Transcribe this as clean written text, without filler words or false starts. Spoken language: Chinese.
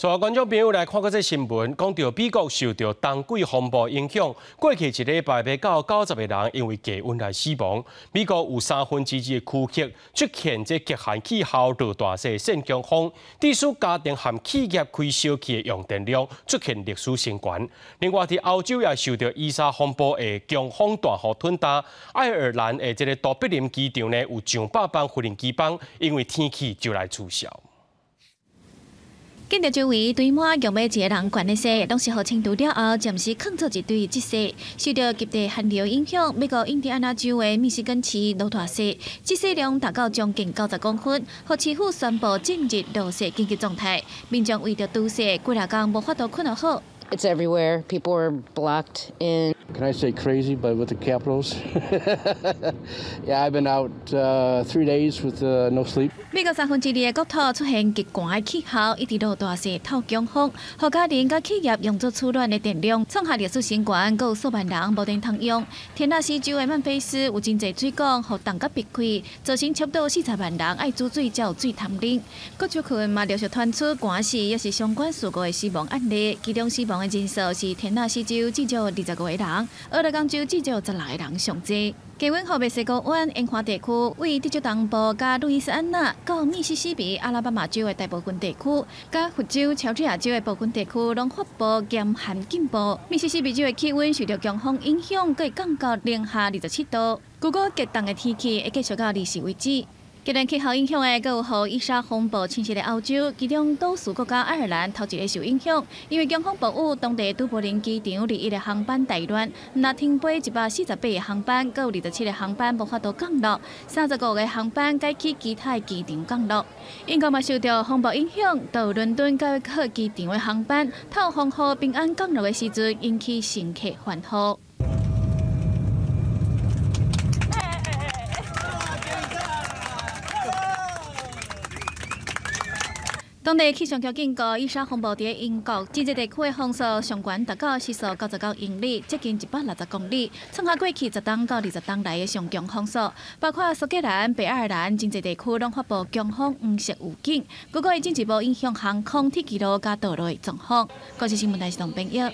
所有观众朋友来看过这新闻，讲到美国受到冬季风暴影响，过去一礼拜要到90个人因为低温来死亡。美国有2/3的区域出现这极限气候热大势现强风，致使家庭和企业开烧气的用电量出现历史新高。另外，伫欧洲也受到伊莎风暴的强风大雨吞踏，爱尔兰的这个杜柏林机场呢有上百班飞行机班因为天气就来取消。 见到周围堆满用要一个人悬的雪，拢是好清除了后，暂时放做一堆积雪。受到极地寒流影响，美国印第安纳州的密西根市落大雪，积雪量达到将近90公分，和市府宣布正日落雪紧急状态。民众为着堵雪，几日天无法度困得好。 It's everywhere. People are blocked in. Can I say crazy, but with the capitals? Yeah, I've been out 3 days with no sleep. 美国2/3的国土出现极寒的气候，一直落大雪、透强风，和家庭甲企业用作取暖的电量创下历史新高，还有数万人无电通用。田纳西州的曼菲斯有真侪水管和冻甲闭开，造成差不多40万人爱煮水才有水通啉。各州群嘛陆续传出寒死也是相关事故的死亡案例，其中死亡 人数是田纳西州至少25个人，俄勒冈州至少16个人上济。低温后，墨西哥湾沿海地区，为德州东部、加路易斯安那、到密西西比、阿拉巴马州的大部分地区，加佛州、乔治亚州的部分地区，拢发布严寒警报。密西西比州的气温受到强风影响，可以降到零下27度。如果极冻的天气会继续到20时为止。 极端气候影响的，阁有予伊莎风暴侵袭的欧洲，其中岛屿国家爱尔兰头一个受影响，因为强风暴雨，当地都柏林机场21个航班大乱，那停飞148个航班，阁有27个航班无法度降落，35个航班改去其他机场降落。英国嘛受到风暴影响，到伦敦到约克机场的航班，透风雨平安降落的时阵，引起乘客欢呼。 当地气象局警告，伊莎风暴伫英国真济地区的风速上悬达到时速99英里，接近160公里，创下过去10冬到20冬来的上强风速。包括苏格兰、北爱尔兰真济地区拢发布强风黄色预警，不过已经一步影响航空、铁轨路甲道路的状况。国际新闻台是董炳耀。